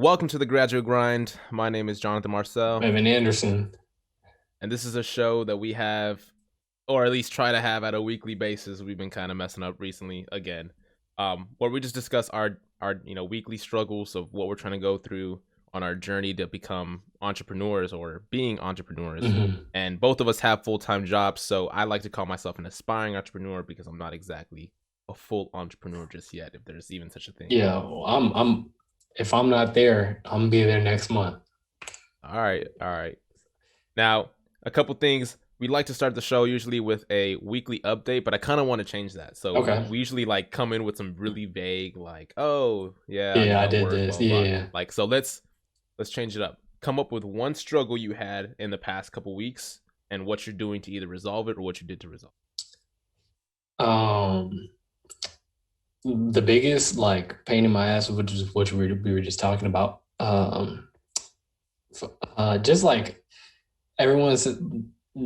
Welcome to the Gradual Grind. My name is Jonathan Marcel, Evan Anderson. and this is a show that we have, or at least try to have, at a weekly basis. We've been kind of messing up recently again, where we just discuss our weekly struggles of what we're trying to go through on our journey to become entrepreneurs or being entrepreneurs. hmm And both of us have full-time jobs, so I like to call myself an aspiring entrepreneur because I'm not exactly a full entrepreneur just yet, if there's even such a thing. Yeah, well, I'm. If I'm not there, I'm gonna be there next month. All right, all right. Now, a couple things. We like to start the show usually with a weekly update, but I kind of want to change that. So Okay. we usually like come in with some really vague, like, "Oh, yeah, Yeah, I did work, this. blah blah." Yeah. Like, so let's change it up. Come up with one struggle you had in the past couple weeks, and what you're doing to either resolve it or what you did to resolve. Um, the biggest like pain in my ass, which is what we were just talking about. Just like everyone's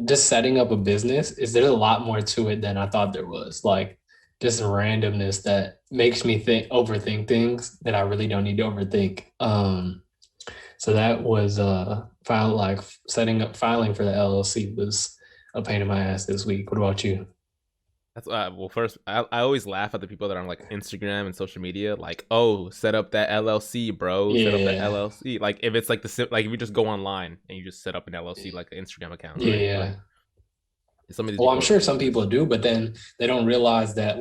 just setting up a business is there's a lot more to it than I thought there was. Like just randomness that makes me overthink things that I really don't need to overthink. So that was setting up filing for the LLC was a pain in my ass this week. What about you? That's well. First, I always laugh at the people that are on like Instagram and social media, like, "Oh, set up that LLC, bro. Set up that Yeah, LLC." Like, if it's like like if you just go online and you just set up an LLC, like an Instagram account, right? yeah. Like, some of these Well, people I'm are sure some people ridiculous. do, but then they don't realize that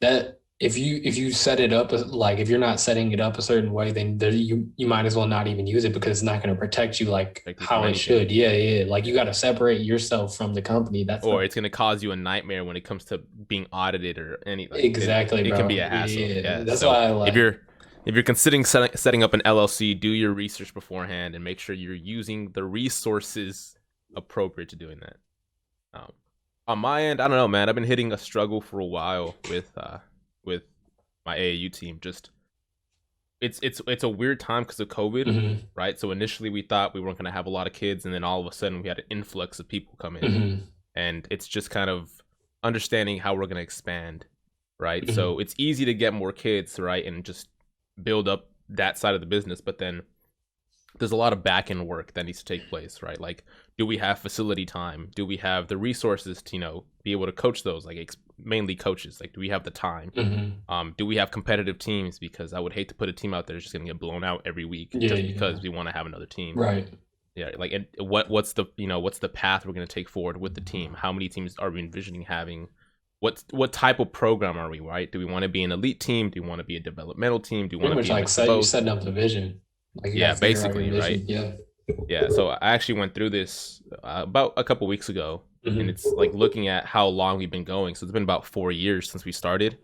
that if you set it up like if you're not setting it up a certain way, then you might as well not even use it because it's not going to protect you like Protect you from how it anything. should. Yeah, yeah. Like you Yeah. got to separate yourself from the company. That's Or not it's gonna cause you a nightmare when it comes to being audited or any like exactly, it can be bro. a hassle. Yeah, Yeah. that's So why I if like. you're considering setting up an LLC, do your research beforehand and make sure you're using the resources appropriate to doing that. Um, on my end, I don't know, man. I've been hitting a struggle for a while with my AAU team. Just it's a weird time because of COVID, Mhm, right? So initially we thought we weren't gonna have a lot of kids, and then all of a sudden we had an influx of people come in, mhm, and it's just kind of understanding how we're gonna expand, right? mhm. So it's easy to get more kids, right, and just build up that side of the business, but then there's a lot of back end work that needs to take place, right? Like, do we have facility time? Do we have the resources to, be able to coach those? Like, mainly coaches. Like, do we have the time? Mhm. Do we have competitive teams? Because I would hate to put a team out there that's just gonna get blown out every week Yeah, just yeah. because we want to have another team. Right. Yeah, like, and what's the path we're gonna take forward with the team? How many teams are we envisioning having? What type of program are we, right? Do we want to be an elite team? Do we want to be a developmental team? Do we want Pretty to much be a like mix of you're both? setting up the vision. Like you got Yeah, to figure out your basically, right? vision. Yeah. Yeah, so I actually went through this about a couple weeks ago, and Mhm. it's like looking at how long we've been going. So it's been about 4 years since we started,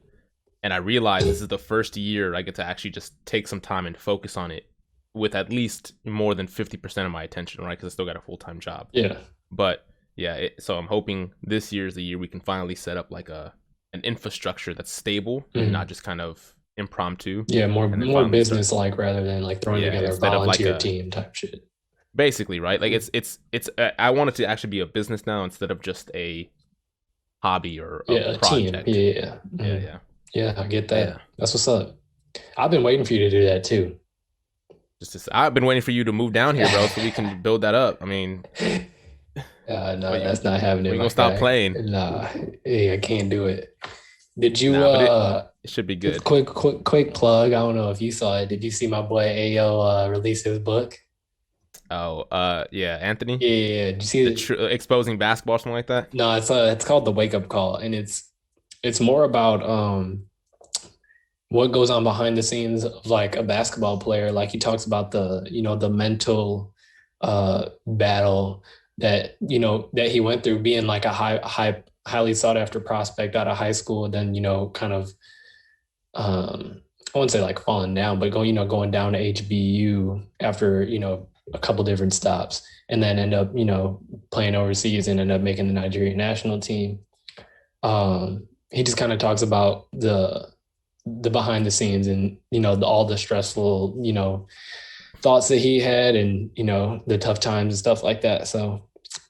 and I realized this is the first year I get to actually just take some time and focus on it with at least more than 50% of my attention, right? Because I still got a full time job. Yeah. But yeah, so I'm hoping this year is the year we can finally set up like an infrastructure that's stable and not Mhm. just kind of impromptu, Yeah, and then more finally start. business like rather than like throwing Yeah, together a instead of like volunteer a team type shit. basically, right? Like Mhm. it's I want it to actually be a business now instead of just a hobby or a Yeah, a team. project. Yeah. Yeah, Mhm. yeah, Yeah, I get yeah. that. That's what's up. I've been waiting for you to do that too. I've been waiting for you to move down here, bro, so we can build that up. I mean, No, when you that's not happening, when you my gonna stop guy. playing? Nah, hey, I can't do it. Did you Nah, but it should be good. quick plug? I don't know if you saw it. Did you see my boy Ayo release his book? Oh, yeah, Anthony, Yeah, yeah, yeah. Did you see the it? exposing basketball, or something like that. No, it's called The Wake Up Call, and it's more about what goes on behind the scenes of like a basketball player. Like he talks about the mental battle that that he went through being like a highly sought after prospect out of high school, and then kind of I wouldn't say like falling down, but going down to HBU after a couple different stops, and then end up playing overseas and end up making the Nigerian national team. He just kind of talks about the behind the scenes and all the stressful thoughts that he had and the tough times and stuff like that. So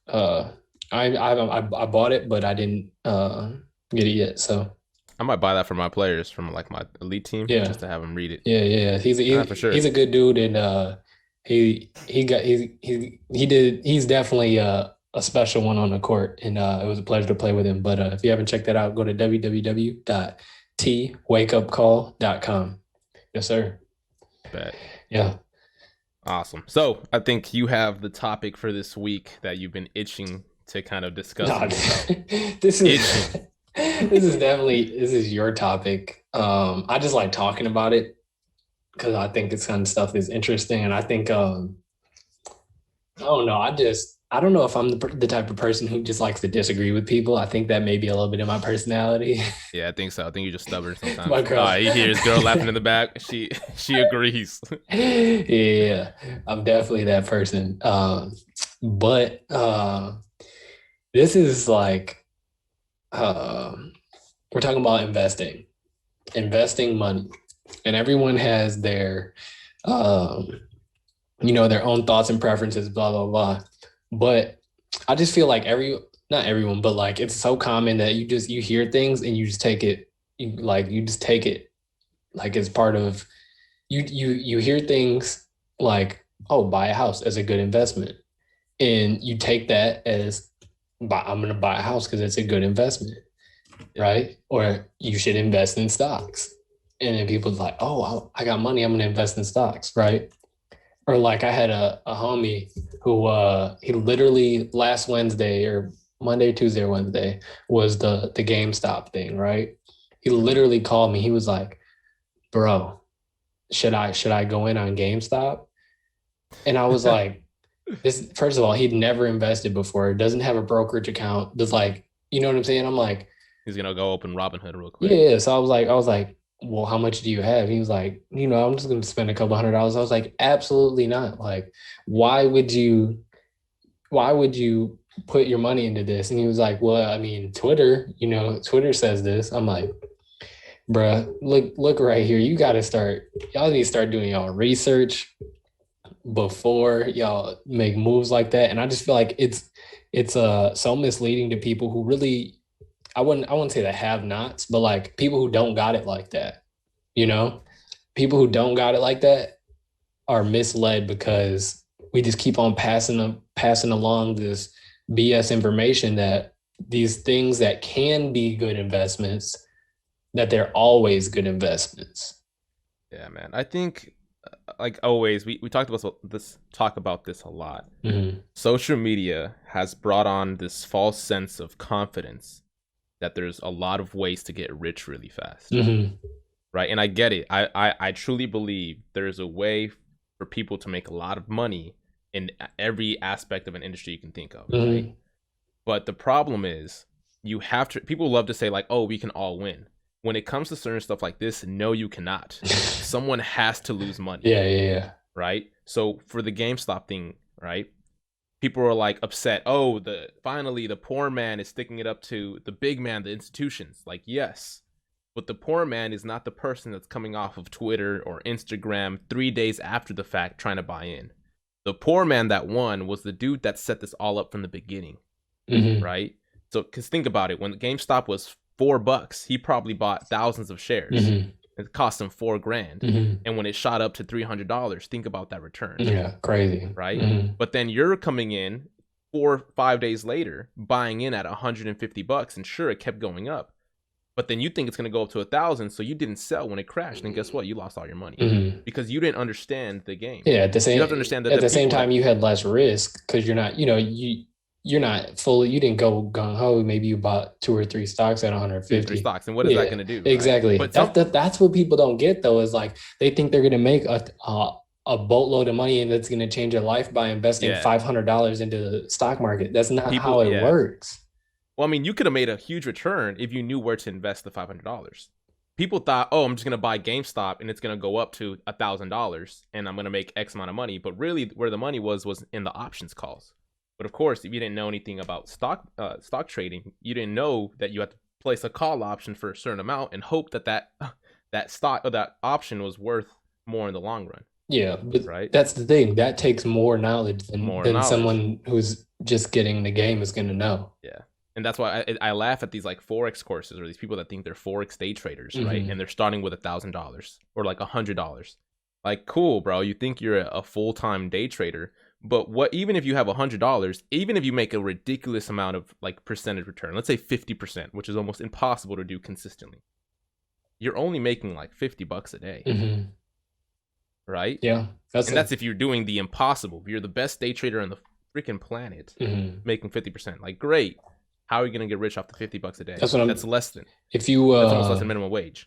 uh, I bought it, but I didn't get it yet. So I might buy that for my players from like my elite team Yeah. just to have them read it. Yeah. For sure. He's a good dude, and he's definitely a special one on the court, and it was a pleasure to play with him. But if you haven't checked that out, go to www.twakeupcall.com. Yes, sir. Bet. Yeah. Awesome. So I think you have the topic for this week that you've been itching to kind of discuss No, with yourself. this is Itching. this is your topic. I just like talking about it because I think this kind of stuff is interesting, and I think I don't know. I don't know if I'm the type of person who just likes to disagree with people. I think that may be a little bit of my personality. Yeah, I think so. I think you're just stubborn My sometimes. girl. You hear his girl laughing in the back. She agrees. Yeah, I'm definitely that person. But this is like we're talking about investing money, and everyone has their their own thoughts and preferences, blah blah blah. But I just feel like not everyone, but like it's so common that you hear things and you just take it, you just take it like it's part of you hear things like, oh, buy a house as a good investment, and you take that as, I'm going to buy a house because it's a good investment, right? Or you should invest in stocks, and then people's like, oh, I got money, I'm going to invest in stocks, right? Or like I had a homie who he literally last Wednesday or Monday, Tuesday, or Wednesday was the GameStop thing, right? He literally called me. He was like, bro, should I go in on GameStop? And I was like, this, first of all, he'd never invested before, doesn't have a brokerage account, does, like, you know what I'm saying? I'm like, He's gonna go open Robinhood real quick. yeah. So I was like, well, how much do you have? He was like, I'm just gonna spend a couple $100. I was like, absolutely not. Like, why would you why would you put your money into this? And he was like, well, I mean, Twitter says this. I'm like, bruh, look right here. Y'all need to start doing y'all research before y'all make moves like that. And I just feel like it's so misleading to people who really, I wouldn't say the have nots, but like people who don't got it like that, you know? People who don't got it like that are misled because we just keep on passing along this BS information that these things that can be good investments, that they're always good investments. Yeah, man. I think like always, we talk about this a lot. Mm-hmm. Social media has brought on this false sense of confidence that there's a lot of ways to get rich really fast. Mm-hmm. Right? And I get it. I truly believe there's a way for people to make a lot of money in every aspect of an industry you can think of, Mm-hmm. right? But the problem is people love to say like, oh, we can all win. When it comes to certain stuff like this, no, you cannot. Someone has to lose money. Yeah. Right? So for the GameStop thing, right? People are like upset. Oh, finally the poor man is sticking it up to the big man, the institutions. Like, yes, but the poor man is not the person that's coming off of Twitter or Instagram 3 days after the fact trying to buy in. The poor man that won was the dude that set this all up from the beginning, Mm-hmm. right? So, because think about it, when GameStop was $4, he probably bought thousands of shares. Mm-hmm. It cost him $4,000, Mm-hmm. and when it shot up to $300, think about that return. Yeah, crazy. Right? Mm-hmm. But then you're coming in 4 or 5 days later, buying in at $150, and sure, it kept going up. But then you think it's going to go up to 1,000, so you didn't sell when it crashed, and guess what? You lost all your money because you didn't understand the game. Yeah, you have to understand that at the same time you had less risk because you're not, you're not fully, you didn't go gung ho. Maybe you bought 2 or 3 stocks at 150. 3 stocks, and what is that going to do? Exactly. Right? But that's what people don't get though, is like they think they're going to make a boatload of money and that's going to change their life by investing $500 into the stock market. That's not how it works. Well, I mean, you could have made a huge return if you knew where to invest the $500. People thought, oh, I'm just going to buy GameStop and it's going to go up to $1,000 and I'm going to make X amount of money. But really where the money was in the options calls. But of course, if you didn't know anything about stock trading, you didn't know that you had to place a call option for a certain amount and hope that stock or that option was worth more in the long run. Yeah, but right? That's the thing. That takes more knowledge than someone who's just getting the game is going to know. Yeah. And that's why I laugh at these like forex courses or these people that think they're forex day traders, right? And they're starting with $1,000 or like $100. Like, cool, bro. You think you're a full-time day trader, but what? Even if you have $100, even if you make a ridiculous amount of like percentage return, let's say 50%, which is almost impossible to do consistently, you're only making like $50 a day, right? Yeah, that's if you're doing the impossible. If you're the best day trader on the freaking planet, making 50%, like, great. How are you gonna get rich off the $50 a day? That's less than. If you that's almost less than minimum wage.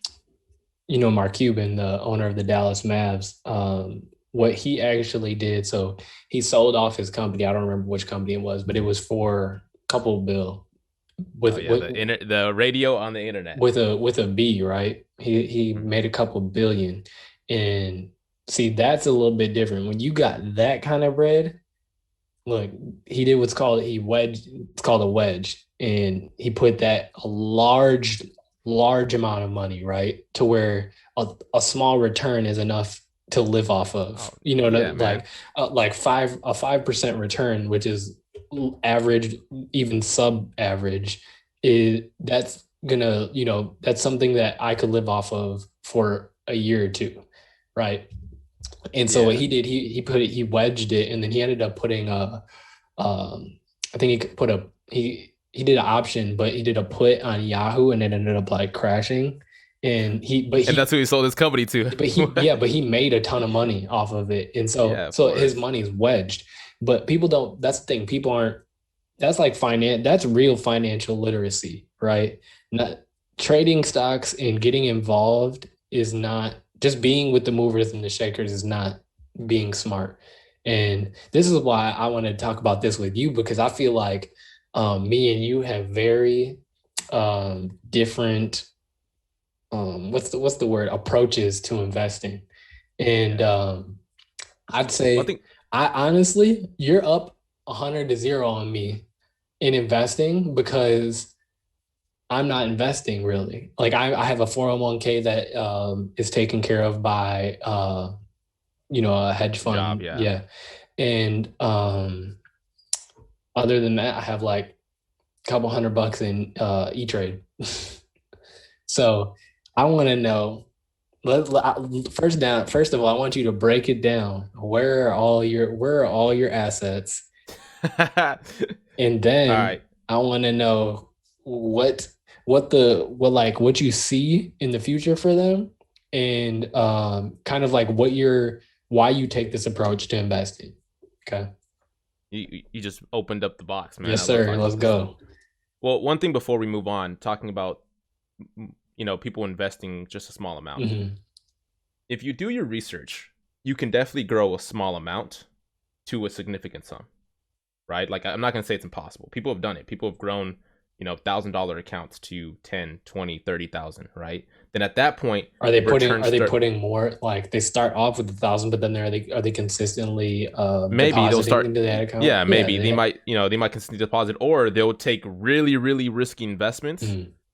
You know, Mark Cuban, the owner of the Dallas Mavs, what he actually did, so he sold off his company. I don't remember which company it was, but it was for a couple bill with the radio on the internet with a B, right? He made a couple billion, and see, that's a little bit different. When you got that kind of bread, look, he did what's called it's called a wedge, and he put that a large amount of money, right, to where a small return is enough to live off of. You know, like 5% return, which is average, even sub average, that's gonna, that's something that I could live off of for a year or two, right? And so what he did, he wedged it, and then he ended up putting I think he did an option, but he did a put on Yahoo, and it ended up like crashing. And that's who he sold his company to. But he made a ton of money off of it, and so his money is wedged. But people don't. That's the thing. People aren't. That's like that's real financial literacy, right? Not trading stocks and getting involved is not just being with the movers and the shakers, is not being smart. And this is why I want to talk about this with you, because I feel like me and you have very different what's the word, approaches to investing. And I'd say I honestly, you're up 100-0 on me in investing, because I'm not investing really. Like I have a 401k that is taken care of by a hedge fund. Yeah. And other than that, I have like a couple $100 in E-Trade. So I want to know, first of all, I want you to break it down. Where are all your assets? And then I want to know what you see in the future for them, and kind of like why you take this approach to investing. Okay. You just opened up the box, man. Yes, sir. Let's go. Well, one thing before we move on, talking about people investing just a small amount. If you do your research, you can definitely grow a small amount to a significant sum, right? Like, I'm not going to say it's impossible. People have done it. People have grown, $1,000 accounts to 10, 20, 30,000, right? Then at that point, are they putting more? Like, they start off with 1,000, but then are they consistently maybe they'll start into that account? Yeah, maybe they might consistently deposit, or they'll take really, really risky investments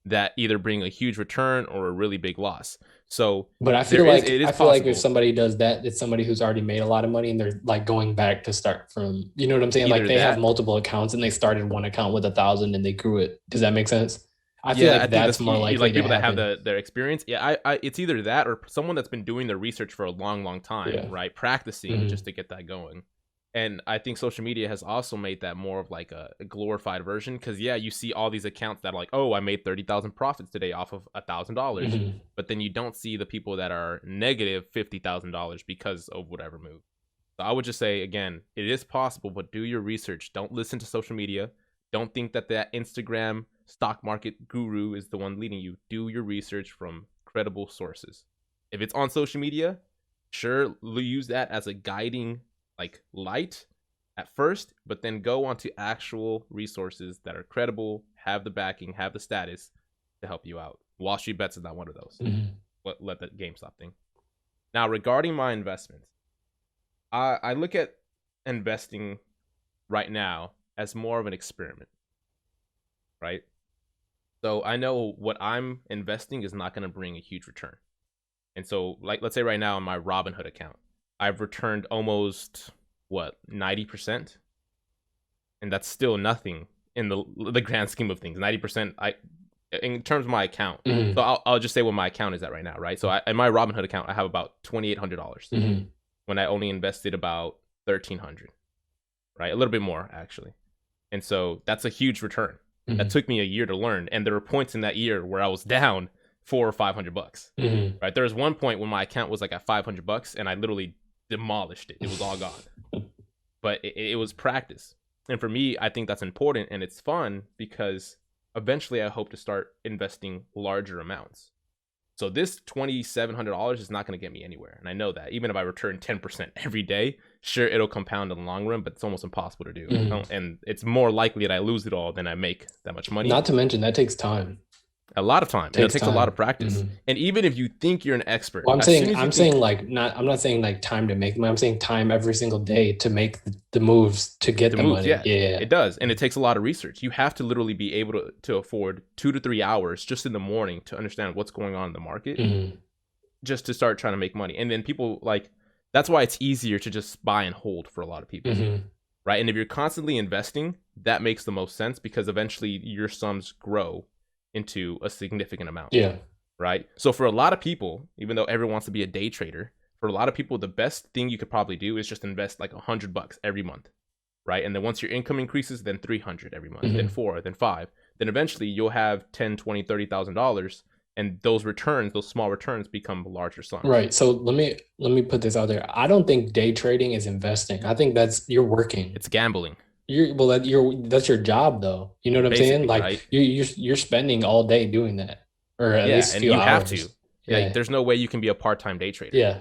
that either bring a huge return or a really big loss. So, but I feel like if somebody does that, it's somebody who's already made a lot of money, and they're like going back to start from, you know what I'm saying? Like, they have multiple accounts, and they started one account with 1,000 and they grew it. Does that make sense? I feel like that's more likely, like people that have their experience. Yeah, it's either that or someone that's been doing their research for a long, long time, right? Practicing just to get that going. And I think social media has also made that more of like a glorified version, because you see all these accounts that are like, oh, I made 30,000 profits today off of $1,000, but then you don't see the people that are negative $50,000 because of whatever move. So I would just say, again, it is possible, but do your research. Don't listen to social media. Don't think that Instagram stock market guru is the one leading you. Do your research from credible sources. If it's on social media, sure, use that as a guiding light at first, but then go on to actual resources that are credible, have the backing, have the status to help you out. Wall Street Bets is not one of those. Let that GameStop thing. Now, regarding my investments, I look at investing right now as more of an experiment, right? So I know what I'm investing is not going to bring a huge return. And so, let's say right now on my Robinhood account, I've returned almost 90%, and that's still nothing in the grand scheme of things. 90%, in terms of my account. Mhm. So I'll just say what my account is at right now, right? So in my Robinhood account, I have about $2,800 Mhm. when I only invested about $1,300, right? A little bit more actually. And so that's a huge return. That Mhm. took me a year to learn, and there were points in that year where I was down $400 or $500, Mhm. right? There was one point when my account was like at $500, and I literally demolished it. It was all gone. But it was practice, and for me, I think that's important, and it's fun because eventually I hope to start investing larger amounts. So this $2,700 is not going to get me anywhere, and I know that. Even if I return 10% every day, sure, it'll compound in the long run, but it's almost impossible to do. Mhm. And it's more likely that I lose it all than I make that much money. Not to mention that takes time. A lot of time, and it Takes takes a lot time. of practice. Mhm. And even if you think you're an expert, Well, as soon as you I'm think saying like not, I'm not saying like time to make money. I'm saying time every single day to make the moves to get the the moves, money. yeah, Yeah. it does, and it takes a lot of research. You have to literally be able to afford 2 to 3 hours just in the morning to understand what's going on in the market, Mhm. just to start trying to make money. And then people like, that's why it's easier to just buy and hold for a lot of people, Mhm. right? And if you're constantly investing, that makes the most sense because eventually your sums grow into a significant amount, Yeah. right? So for a lot of people, even though everyone wants to be a day trader, for a lot of people, the best thing you could probably do is just invest like $100 every month, right? And then once your income increases, then 300 every month, then Mhm. 4, then 5, then eventually you'll have 10, 20, $30,000, and those returns, those small returns, become larger sums. Right. So let me put this out there. I don't think day trading is investing. I think that's you're working. It's gambling, That's your job though. You know what I'm saying? basically, Like right? you're spending all day doing that, or at Yeah, least a and few you have to. hours. Like, Yeah. there's no way you can be a part-time day trader, Yeah.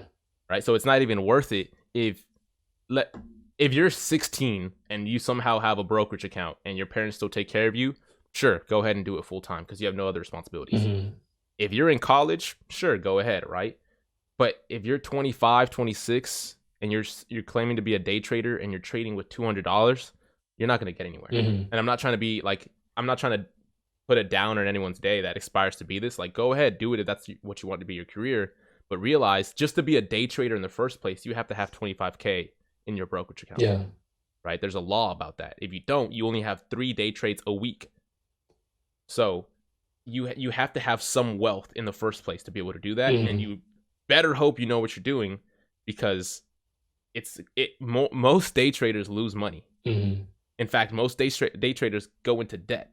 right? So it's not even worth it let if you're 16 and you somehow have a brokerage account and your parents still take care of you. Sure, go ahead and do it full time because you have no other responsibilities. Mhm. If you're in college, sure, go ahead, right? But if you're 25, 26, and you're claiming to be a day trader and you're trading with $200, you're not going to get anywhere. Mhm. And I'm not trying to put it down on anyone's day that aspires to be this. Like, go ahead, do it if that's what you want to be your career. But realize, just to be a day trader in the first place, you have to have 25K in your brokerage account, Yeah. right? There's a law about that. If you don't, you only have 3 day trades a week. So you have to have some wealth in the first place to be able to do that, and Mhm. you better hope you know what you're doing, because most day traders lose money. Mhm. In fact, most day traders go into debt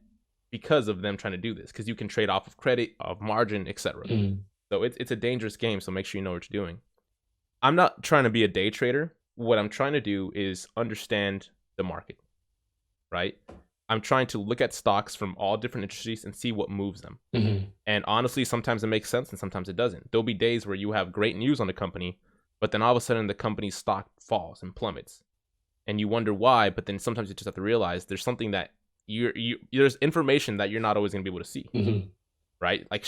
because of them trying to do this, because you can trade off of credit, of margin, etc. Mhm. So it's a dangerous game, so make sure you know what you're doing. I'm not trying to be a day trader. What I'm trying to do is understand the market, right? I'm trying to look at stocks from all different industries and see what moves them. Mhm. And honestly, sometimes it makes sense and sometimes it doesn't. There'll be days where you have great news on the company, but then all of a sudden the company's stock falls and plummets. And you wonder why, but then sometimes you just have to realize there's something that there's information that you're not always going to be able to see, Mhm. right? Like,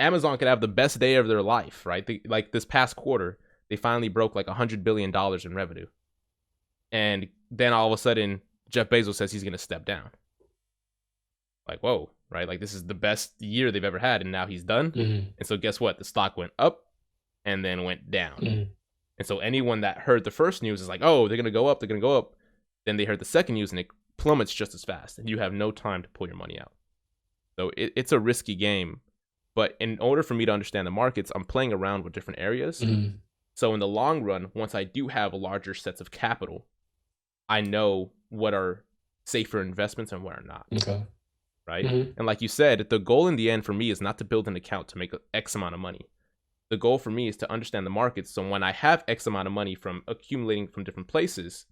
Amazon could have the best day of their life, right? Like this past quarter, they finally broke like $100 billion in revenue. And then all of a sudden, Jeff Bezos says he's going to step down. Like, whoa, right? Like, this is the best year they've ever had, and now he's done. Mhm. And so guess what? The stock went up and then went down. Mhm. And so anyone that heard the first news is like, oh, they're going to go up, they're going to go up. Then they heard the second news and it plummets just as fast, and you have no time to pull your money out. So it's a risky game. But in order for me to understand the markets, I'm playing around with different areas. Mhm. So in the long run, once I do have larger sets of capital, I know what are safer investments and what are not. Okay. Right? Mhm. And like you said, the goal in the end for me is not to build an account to make X amount of money. The goal for me is to understand the markets. So when I have X amount of money from accumulating from different places,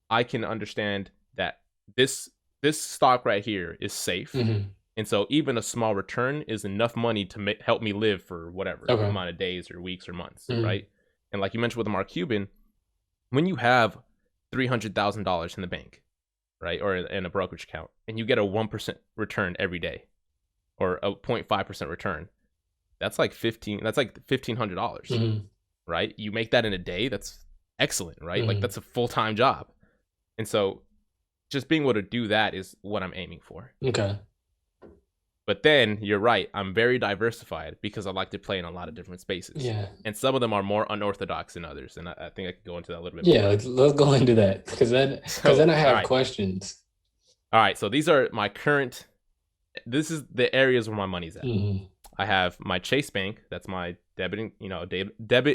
I can understand that this stock right here is safe. Mhm. And so even a small return is enough money to help me live for whatever Okay. amount of days or weeks or months, Mhm. right? And like you mentioned with Mark Cuban, when you have $300,000 in the bank, right, or in a brokerage account, and you get a 1% return every day, or a 0.5% return, that's like $1,500, Mhm. right? You make that in a day, that's excellent, right? Like, Mhm. that's a full-time job. And so just being able to do that is what I'm aiming for. Okay. But then you're right, I'm very diversified because I like to play in a lot of different spaces. Yeah. And some of them are more unorthodox than others. And I think I could go into that a little bit Yeah. more. Let's go into that because then So, I all have right. questions. All right, so these are my current. This is the areas where my money's at. Mm-hmm. I have my Chase Bank. That's my debit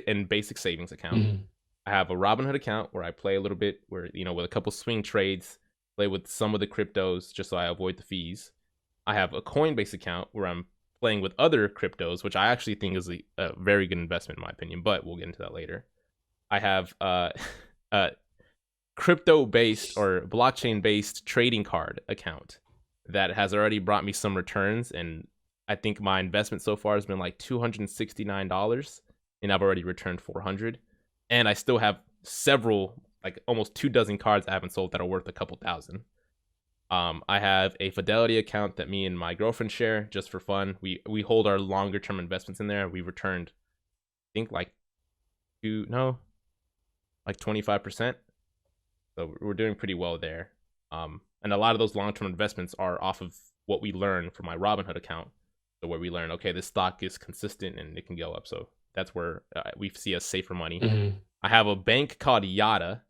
and basic savings account. Mm-hmm. I have a Robinhood account where I play a little bit, where with a couple swing trades, play with some of the cryptos just so I avoid the fees. I have a Coinbase account where I'm playing with other cryptos, which I actually think is a very good investment in my opinion, but we'll get into that later. I have a crypto-based or blockchain-based trading card account that has already brought me some returns, and I think my investment so far has been like $269, and I've already returned 400. And I still have several, like almost 24 cards I haven't sold that are worth a couple thousand. I have a Fidelity account that me and my girlfriend share just for fun. We hold our longer term investments in there. We returned, I think like 25%. So we're doing pretty well there. And a lot of those long term investments are off of what we learn from my Robinhood account. So where we learn, okay, this stock is consistent and it can go up. So that's where we see us safer money. Mm-hmm. I have a bank called Yatta,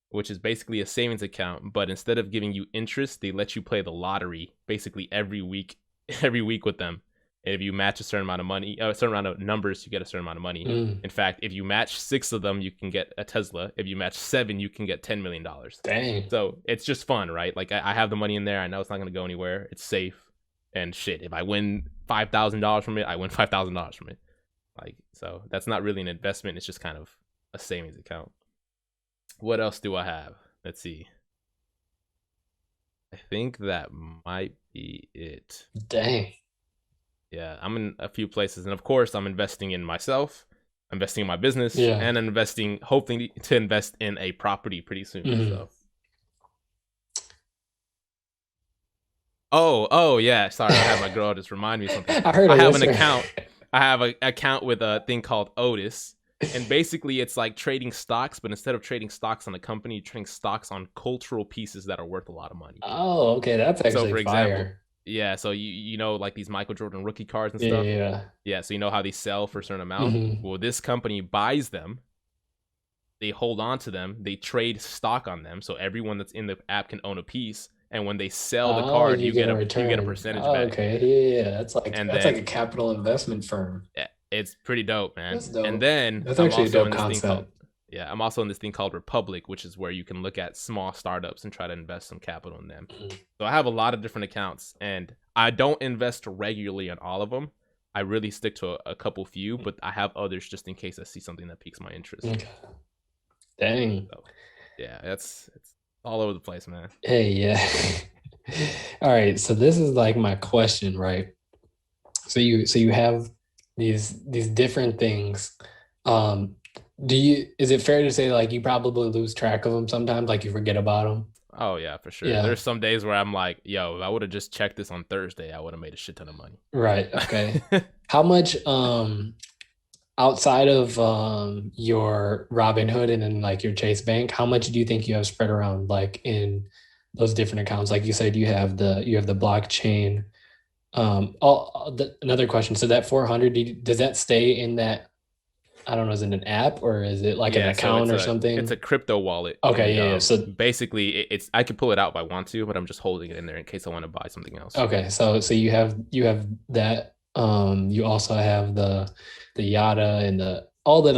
which is basically a savings account, but instead of giving you interest, they let you play the lottery basically every week with them. And if you match a certain amount of money, a certain amount of numbers, you get a certain amount of money. Mm. In fact, if you match 6 of them, you can get a Tesla. If you match 7, you can get $10 million. Dang. So it's just fun, right? Like I have the money in there. I know it's not going to go anywhere. It's safe. And shit, if I win $5,000 from it, I win $5,000 from it. Like, so that's not really an investment. It's just kind of a savings account. What else do I have? Let's see. I think that might be it. Dang. Yeah, I'm in a few places. And of course, I'm investing in myself, I'm investing in my business, Yeah. and I'm hoping to invest in a property pretty soon. Mm-hmm. So. Oh, yeah. Sorry, I had my girl just remind me of something. I have an account. I have an account with a thing called Otis. And basically, it's like trading stocks, but instead of trading stocks on a company, you're trading stocks on cultural pieces that are worth a lot of money. Oh, okay. That's So, for actually example, fire. yeah, so you know like these Michael Jordan rookie cards and Yeah, stuff. yeah. Yeah, so you know how they sell for a certain amount. Mm-hmm. Well, this company buys them, they hold on to them, they trade stock on them, so everyone that's in the app can own a piece. And when they sell the Oh, card, you you get get a a return. percentage Oh, back. okay. Yeah, yeah. And That's like a then capital investment firm. yeah, it's pretty dope, man. That's And dope. then That's I'm actually a also dope in this thing called concept. I'm also in this thing called Republic, which is where you can look at small startups and try to invest some capital in them. Mhm. So I have a lot of different accounts, and I don't invest regularly on all of them. I really stick to a couple few, but I have others just in case I see something that piques my interest. Okay. Dang. So, yeah, it's all over the place, man. Hey, yeah. All right. So this is like my question, right? So you have these different things. Um, is it fair to say like you probably lose track of them sometimes, like you forget about them? Oh yeah, for sure. Yeah. There's some days where I'm like, yo, if I would have just checked this on Thursday, I would have made a shit ton of money. Right. Okay. How much outside of your Robinhood and then like your Chase Bank, how much do you think you have spread around like in those different accounts? Like you said, you have the blockchain. Another question. So that 400, does that stay in that? I don't know, is it an app or is it like an Yeah, so account or it's a something? crypto wallet, Okay, and yeah, yeah. So basically it's I could pull it out if I want to, but I'm just holding it in there in case I want to buy something else. okay, so you have that. You also have the Yada and the all that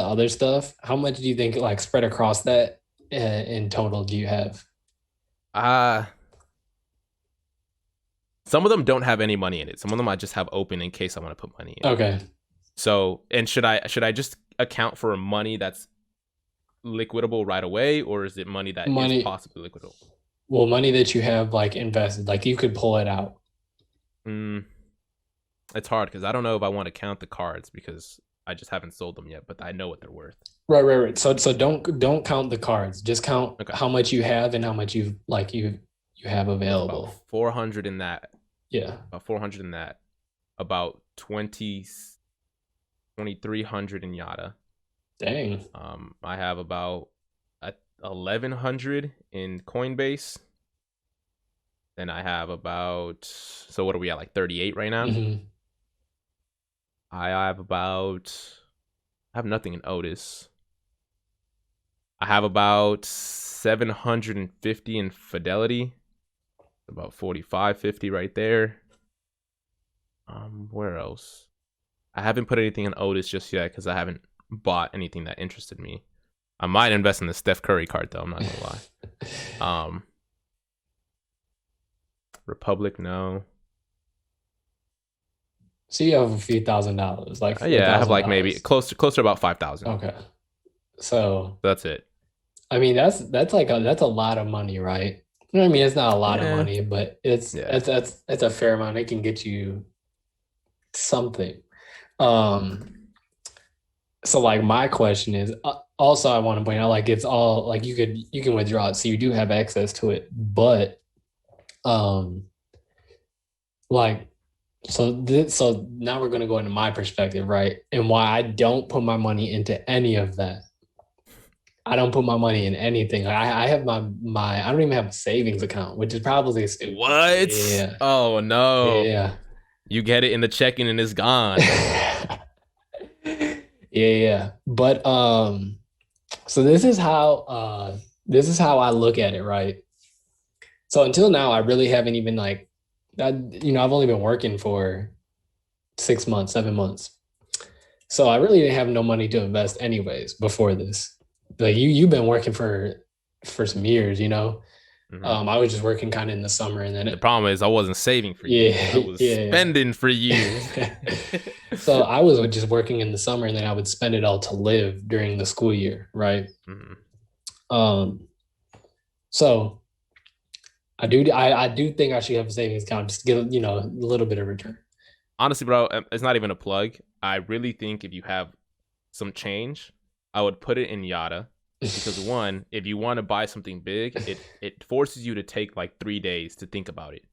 other stuff. How much do you think like spread across that in total do you have? Uh some of them don't have any money in it. Some of them I just have open in case I want to put money in. Okay. So, and should I just account for money that's liquidable right away, or is it money that is Money, possibly liquidable? well, money that you have like invested, like you could pull it out. Mm, it's hard because I don't know if I want to count the cards because I just haven't sold them yet, but I know what they're worth. Right, right, right. So don't count the cards. Just count Okay, how much you have and how much you have so about available. 400 in that, Yeah. about 400 in that, about 2,300 in Yada. Dang. I have about 1,100 in Coinbase. Then I have about, so what are we at, like 38 right now? Hmm. I have I have nothing in Otis. I have about 750 in Fidelity. About 45, 50 right there. Where else? I haven't put anything in Otis just yet because I haven't bought anything that interested me. I might invest in the Steph Curry card though. I'm not gonna lie. Republic, no. So you have a few $1,000s, like four Yeah, I have thousand like maybe dollars. close to about 5,000. Okay. So That's it. I mean that's like that's a lot of money, right? I mean, it's not a lot of Yeah, money, but it's yeah. that's a fair amount. It can get you something. Um, so like my question is also I want to point out like it's all like you can withdraw it, so you do have access to it, but um like so now we're gonna go into my perspective, right? And why I don't put my money into any of that. I don't put my money in anything. Like, I have I don't even have a savings account, which is probably stupid. What? Yeah. Oh no. Yeah. You get it in the checking and it's gone. Yeah, yeah. But so this is how I look at it, right? So until now, I really haven't even like I've only been working for 6 months, 7 months. So I really didn't have no money to invest anyways before this. Like you've been working for some years, you know. Mhm. I was just working kind of in the summer and then The problem is I wasn't saving for yeah, you. I was yeah. spending for you. So I was just working in the summer and then I would spend it all to live during the school year, right? Mhm. Um, so I do think I should have a savings account just to get, you know, a little bit of return. Honestly, bro, it's not even a plug. I really think if you have some change, I would put it in Yatta because one, if you want to buy something big, it forces you to take like 3 days to think about it,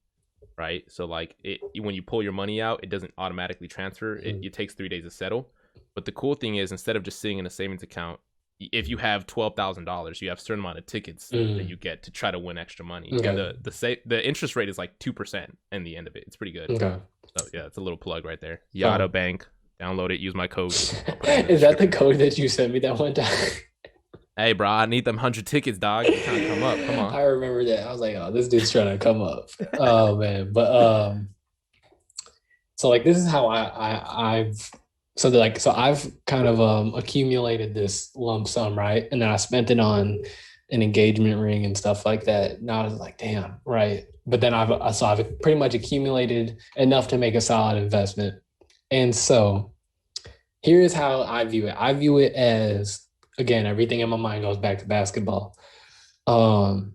right? So like it when you pull your money out, it doesn't automatically transfer. It takes 3 days to settle. But the cool thing is, instead of just sitting in a savings account, if you have $12,000, you have a certain amount of tickets that you get to try to win extra money, and Okay. the interest rate is like 2% in the end of it. It's pretty good. Okay. So yeah, it's a little plug right there. Yatta Oh. Bank. Download it. Use my code. I'll put it in the Is that the description. code that you sent me that one time? Hey, bro, I need them 100 tickets, dog. You trying to come up? Come on. I remember that. I was like, oh, this dude's trying to come up. Oh man. But so like this is how I've so I've kind of accumulated this lump sum, right? And then I spent it on an engagement ring and stuff like that. Now I was like, damn, right. But then I've pretty much accumulated enough to make a solid investment. And so here's how I view it. I view it as again, everything in my mind goes back to basketball. Um,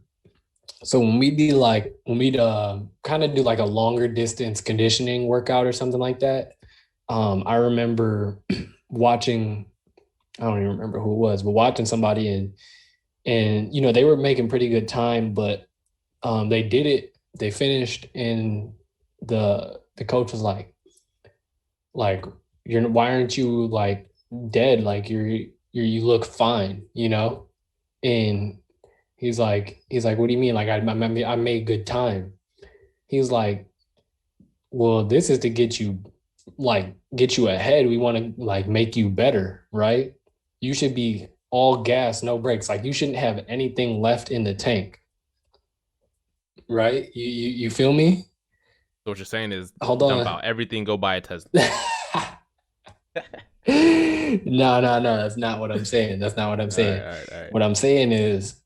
so when we kind of do like a longer distance conditioning workout or something like that, I remember watching, I don't even remember who it was, but watching somebody and you know, they were making pretty good time, but they finished and the coach was like you're why aren't you like dead? Like you look fine, you know? And he's like, what do you mean? Like I made good time. He's like, well, this is to get you ahead. We want to like make you better, right? You should be all gas, no brakes. Like you shouldn't have anything left in the tank, right? You feel me? So what you're saying is Hold dump on. out everything, go buy a Tesla. No, that's not what I'm saying. That's not what I'm All right, saying. all right, all right. What I'm saying is,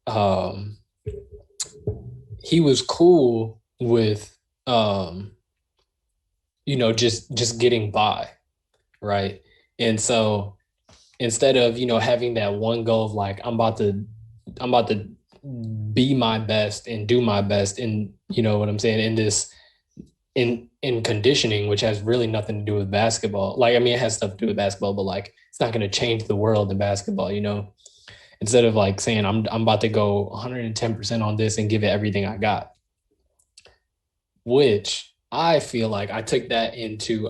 he was cool with, um, you know, just getting by, right? And so instead of, you know, having that one goal of like, I'm about to be my best and do my best in, you know what I'm saying, in this in conditioning, which has really nothing to do with basketball. Like, I mean, it has stuff to do with basketball, but like it's not going to change the world in basketball, you know. Instead of like saying I'm about to go 110% on this and give it everything I got, which I feel like I take that into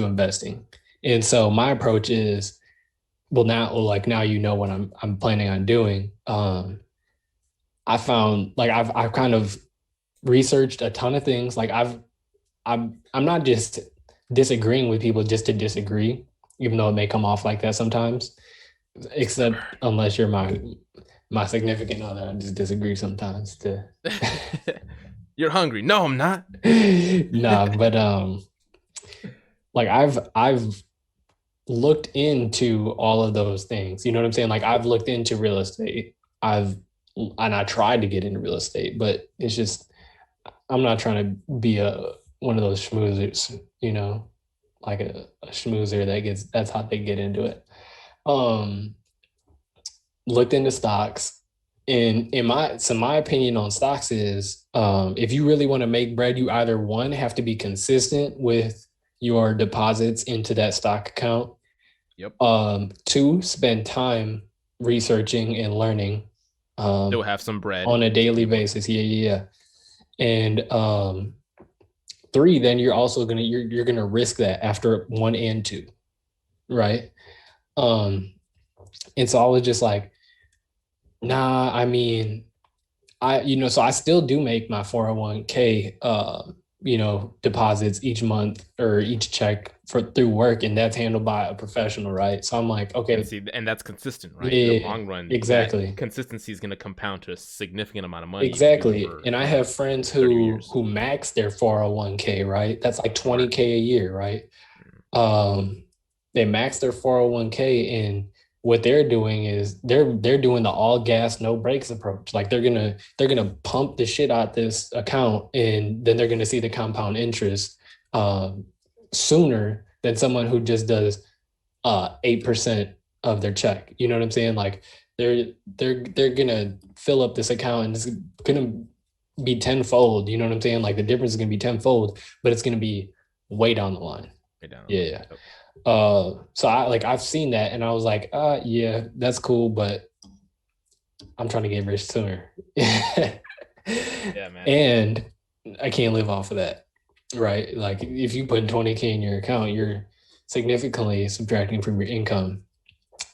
investing. And so my approach is, now you know what I'm planning on doing. I found like I've kind of researched a ton of things. Like I'm not just disagreeing with people just to disagree, even though it may come off like that sometimes. Except unless you're my significant other, I just disagree sometimes. To You're hungry. No, I'm not. Nah, but like I've looked into all of those things. You know what I'm saying? Like I've looked into real estate. I've and I tried to get into real estate, but it's just I'm not trying to be a one of those schmoozers, like a schmoozer that's how they get into it. Um, Looked into stocks, and my opinion on stocks is if you really want to make bread, you either one have to be consistent with your deposits into that stock account. Yep. Two, spend time researching and learning Still um, have some bread on a to daily keep working. basis. Yeah, yeah, yeah. And three, then you're gonna risk that after one and two, right? Um, and so I was just like, nah, I mean, so I still do make my 401k, deposits each month or each check for through work, and that's handled by a professional, right? So I'm like, And okay, see, and that's consistent, right? In the yeah, long run, that exactly. consistency is going to compound to a significant amount of money if you do it Exactly. for, And I have friends 30 who years. who max their 401k, right? That's like Smart. 20k a year, right? Mm. Um, they max their 401k, and what they're doing is they're doing the all gas, no brakes approach. Like they're gonna pump the shit out this account, and then they're gonna see the compound interest um sooner than someone who just does 8% of their check. You know what I'm saying? Like they're gonna fill up this account and it's gonna be tenfold. You know what I'm saying? Like the difference is gonna be tenfold, but it's gonna be way down the line. Way down the Yeah, line. yeah. Yep. So I've seen that and I was like, yeah, that's cool, but I'm trying to get rich sooner. Yeah, man. And I can't live off of that. Right. Like if you put 20k in your account, you're significantly subtracting from your income.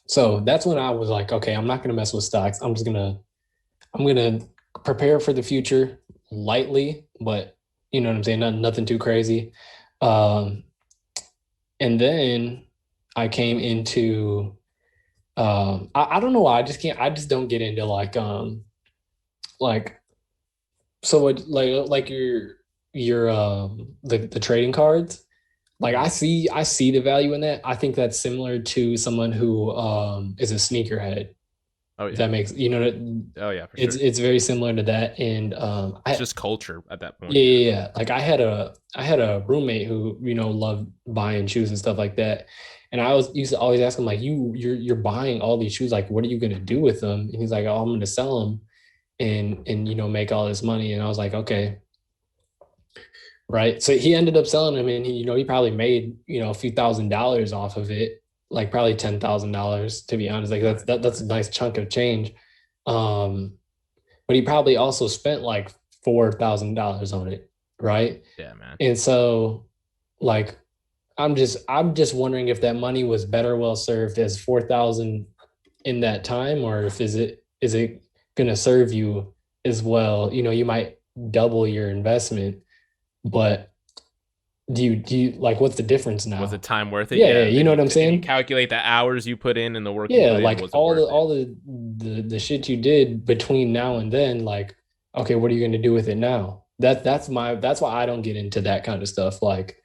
So that's when I was like, okay, I'm not gonna mess with stocks. I'm gonna prepare for the future lightly, but you know what I'm saying? Nothing too crazy. Um, and then I came into I don't know why I just don't get into like so what like your the trading cards. Like Mhm. I see the value in that. I think that's similar to someone who is a sneakerhead. Oh If yeah. that makes Oh yeah, for it's sure. it's very similar to that. And It's just culture at that point. yeah, Yeah. yeah, yeah. Like I had a roommate who loved buying shoes and stuff like that. And I was used to always ask him like, you're buying all these shoes, like what are you gonna do with them? And he's like, oh, I'm gonna sell them and make all this money. And I was like, okay, right. So he ended up selling them, and he probably made a few $1,000s off of it, like probably $10,000 to be honest. Like Nice, that's a nice. nice chunk of change. Um, but he probably also spent like $4,000 on it, right? Yeah, man. And so, like, I'm just wondering if that money was better well served as 4,000 in that time, or if is it going to serve you as well? You might double your investment, but do you like what's the difference Was the now? time worth it? Yeah, yeah, Yeah. you know what I'm If you saying? calculate the hours you put in and the work you Yeah, put in, like was it all the worth it? all the shit you did between now and then, like, okay, what are you going to do with it now? That's why I don't get into that kind of stuff. Like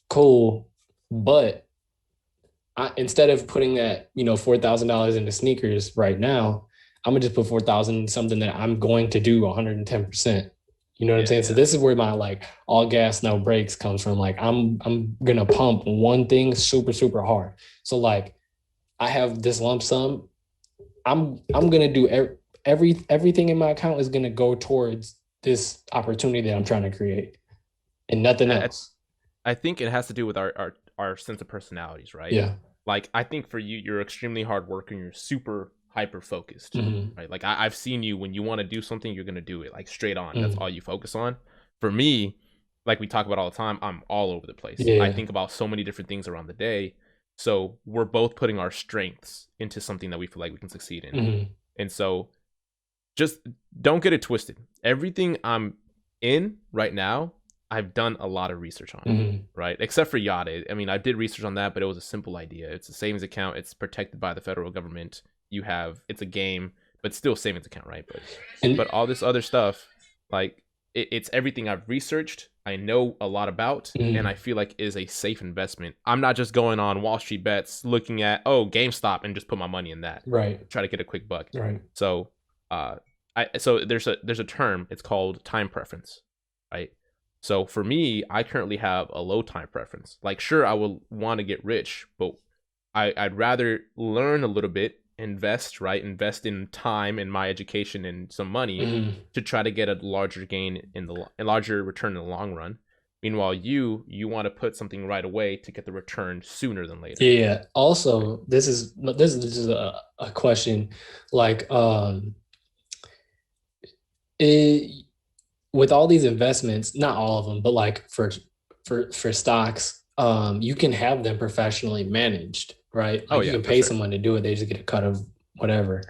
cool, but instead of putting that $4,000 into sneakers right now, I'm gonna just put 4,000 in something that I'm going to do 110%. You know what I'm Yeah, saying? So yeah. this is where my like all gas no brakes comes from. Like I'm gonna pump one thing super super hard. So like I have this lump sum. I'm gonna do everything in my account is gonna go towards this opportunity that I'm trying to create and nothing I, else. I think it has to do with our sense of personalities, right? Yeah. Like I think for you, you're extremely hard working. You're super hyper focused, Hmm. right? Like I've seen you when you want to do something, you're gonna do it like straight on. That's Hmm. all you focus on. For me, like we talk about all the time, I'm all over the place. I Yeah. think about so many different things around the day. So we're both putting our strengths into something that we feel like we can succeed in. Hmm. And so just don't get it twisted. Everything I'm in right now, I've done a lot of research on, Hmm. right? Except for Yatta. I mean, I did research on that, but it was a simple idea. It's a savings account. It's protected by the federal government. You have it's a game, but still savings account, right? But And all this other stuff, like it's everything I've researched, I know a lot about, and I Mm, feel like is a safe investment. I'm not just going on Wall Street bets, looking at GameStop and just put my money in that, right, try to get a quick buck. right. So, so there's a term. It's called time preference, right? So for me, I currently have a low time preference. Like, sure, I will want to get rich, but I'd rather learn a little bit, invest, right? Invest in time and my education and some money Mm. to try to get a larger gain a larger return in the long run. Meanwhile, you want to put something right away to get the return sooner than later. Yeah. Also, this is just a question, like it, with all these investments, not all of them, but like for stocks, you can have them professionally managed, right? Oh Like you yeah, can for pay sure. someone to do it, they just get a cut of whatever.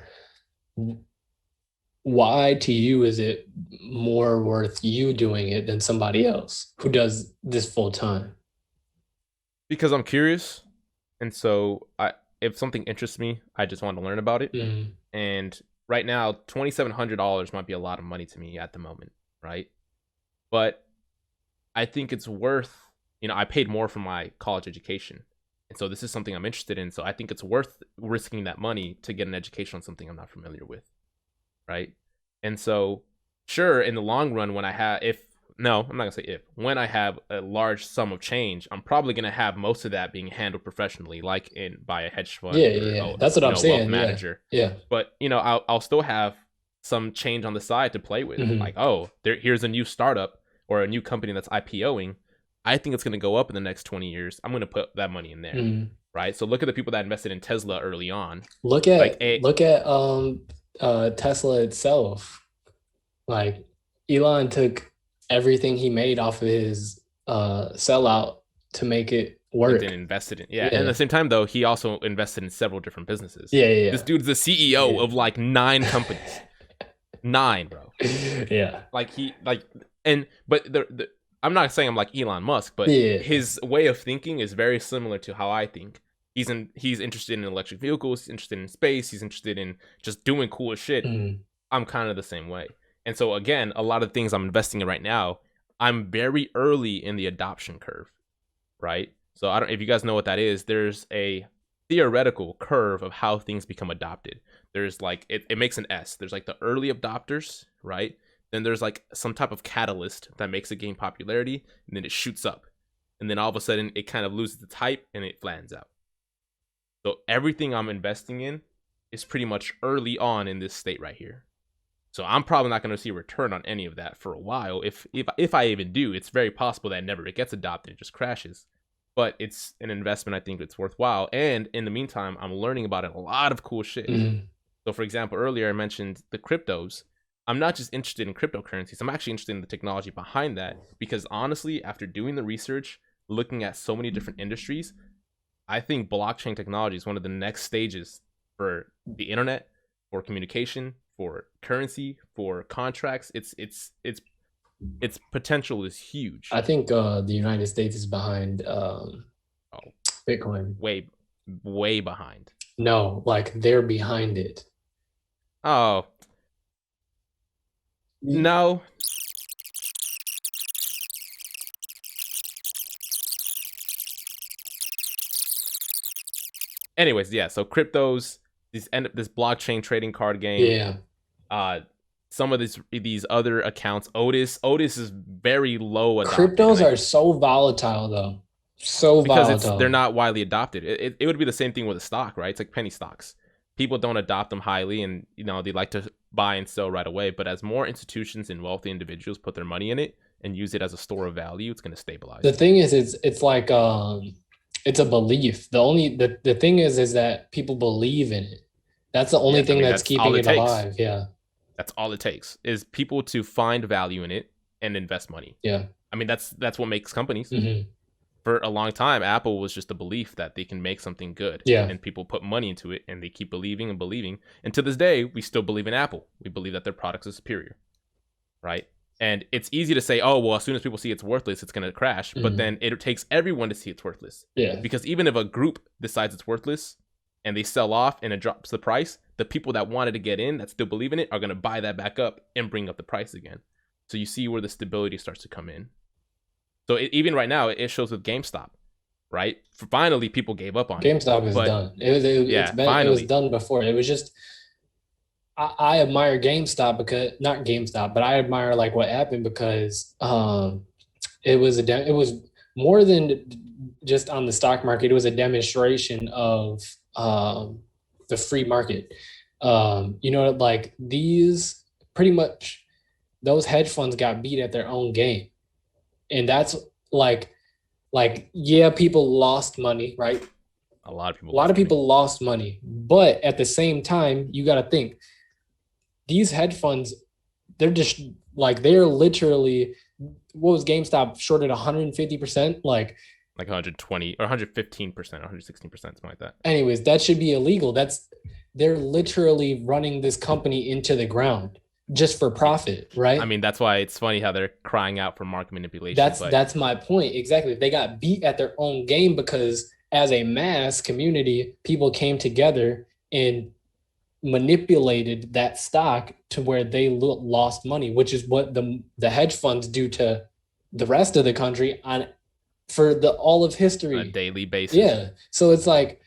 Why to you is it more worth you doing it than somebody else who does this full time? Because I'm curious, and so I if something interests me, I just want to learn about it. Mm, And right now, $2,700 might be a lot of money to me at the moment, right? But I think it's worth, I paid more for my college education. And so this is something I'm interested in. So I think it's worth risking that money to get an education on something I'm not familiar with, right? And so, sure, in the long run, when I have, if, no, I'm not gonna say if, when I have a large sum of change, I'm probably gonna have most of that being handled professionally, like in by a hedge yeah, fund or yeah, that's what I'm a wealth saying. Yeah, manager. yeah. But I'll still have some change on the side to play with. Like, Hmm. here's a new startup or a new company that's IPOing. I think it's gonna go up in the next 20 years. I'm gonna put that money in there, Hmm. right? So look at the people that invested in Tesla early on. Look Like, at look at Tesla itself. Like Elon took everything he made off of his sellout to make it and then work. invested in, yeah. And at the Yeah. same time though, he also invested in several different businesses. Yeah, This yeah, dude's the CEO yeah. of like 9 companies. Nine, bro. Yeah. Yeah. Like he like and but the I'm not saying I'm like Elon Musk, but Yeah. his way of thinking is very similar to how I think. He's interested in electric vehicles, he's interested in space, he's interested in just doing cool shit. Mm. I'm kind of the same way. And so again, a lot of things I'm investing in right now, I'm very early in the adoption curve, right? So I don't if you guys know what that is, there's a theoretical curve of how things become adopted. There's like it makes an S. There's like the early adopters, right? Then there's like some type of catalyst that makes it gain popularity, and then it shoots up. And then all of a sudden it kind of loses its hype and it flattens out. So everything I'm investing in is pretty much early on in this state right here. So I'm probably not going to see a return on any of that for a while. If I even do, it's very possible that never it gets adopted, it just crashes. But it's an investment I think it's worthwhile. And in the meantime, I'm learning about a lot of cool shit. Mm. So for example, earlier I mentioned the cryptos. I'm not just interested in cryptocurrencies. I'm actually interested in the technology behind that because honestly, after doing the research, looking at so many different industries, I think blockchain technology is one of the next stages for the internet, for communication, for currency, for contracts. Its potential is huge. I think the United States is behind Oh, Bitcoin. way way behind. No, like they're behind it. Oh, no. Anyways, yeah, so cryptos, this blockchain trading card game, Yeah. uh some of these other accounts, Otis is very low adopted, and Cryptos I are so volatile though. So because they're volatile. not widely adopted. It would be the same thing with a stock, right? It's like penny stocks. People don't adopt them highly, and they like to buy and sell right away. But as more institutions and wealthy individuals put their money in it and use it as a store of value, it's going to The stabilize. thing is, it's like it's a belief. The thing is that people believe in it. That's the only Yeah, I thing mean that's that's all keeping it it takes. alive. Yeah. That's all it takes is people to find value in it and invest money. Yeah. I mean that's what makes companies. Hmm. For a long time, Apple was just a belief that they can make something good, Yeah. and people put money into it, and they keep believing and believing. And to this day, we still believe in Apple. We believe that their products are superior, right? And it's easy to say, oh, well, as soon as people see it's worthless, it's going to crash. But Hmm. then it takes everyone to see it's worthless. Yeah. Because even if a group decides it's worthless and they sell off and it drops the price, the people that wanted to get in that still believe in it are going to buy that back up and bring up the price again. So you see where the stability starts to come in. So even right now, it shows with GameStop, right? Finally, people gave up on it. GameStop is But done. It was finally. done before. It was just I admire GameStop because not GameStop, but I admire like what happened because it was more than just on the stock market. It was a demonstration of the free market. Like these pretty much those hedge funds got beat at their own game, and that's like yeah, people lost money, right? A lot of people. A lot of people lost money, but at the same time, you got to think these hedge funds, they're just like they're literally what was GameStop shorted 150%? Like 120 or 115%, 116%, something like that. Anyways, that should be illegal. They're literally running this company into the ground just for profit, right? I mean, that's why it's funny how they're crying out for market manipulation. That's my point. Exactly. They got beat at their own game because as a mass community, people came together and manipulated that stock to where they lost money, which is what the hedge funds do to the rest of the country for all of history on a daily basis. Yeah. So it's like,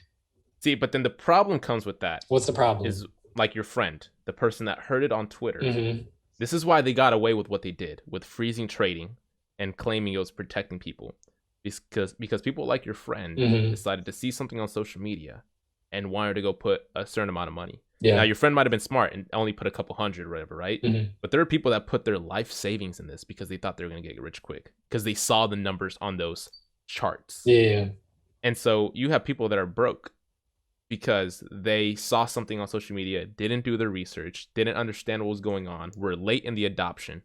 see, but then the problem comes with that. What's the problem? Is like your friend, the person that heard it on Twitter. Mm-hmm. This is why they got away with what they did with freezing trading and claiming it was protecting people. Because people like your friend decided to see something on social media and wanted to go put a certain amount of money. Yeah. Now, your friend might have been smart and only put a couple hundred or whatever, right? Mm-hmm. But there are people that put their life savings in this because they thought they were going to get rich quick because they saw the numbers on those charts. Yeah. And so you have people that are broke because they saw something on social media, didn't do their research, didn't understand what was going on, were late in the adoption.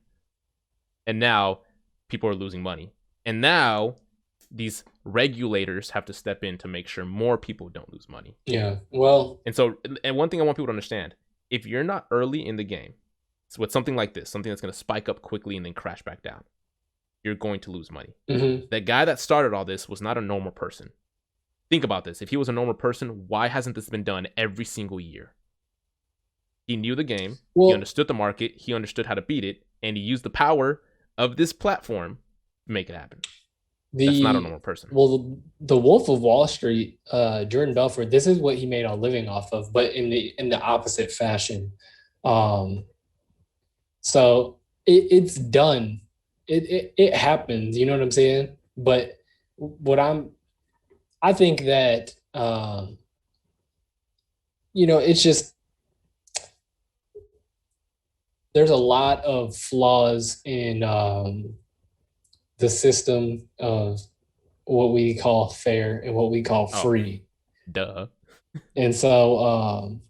And now people are losing money. And now these regulators have to step in to make sure more people don't lose money. Yeah. Well, and one thing I want people to understand, if you're not early in the game, so with something like this, something that's going to spike up quickly and then crash back down, you're going to lose money. Mm-hmm. The guy that started all this was not a normal person. Think about this. If he was a normal person, why hasn't this been done every single year? He knew the game. He understood the market. He understood how to beat it. And he used the power of this platform to make it happen. That's not a normal person. Well, the Wolf of Wall Street, Jordan Belfort, this is what he made a living off of, but in the opposite fashion. So it's done. It happens. You know what I'm saying? But I think that it's just there's a lot of flaws in the system of what we call fair and what we call free. Duh. And so,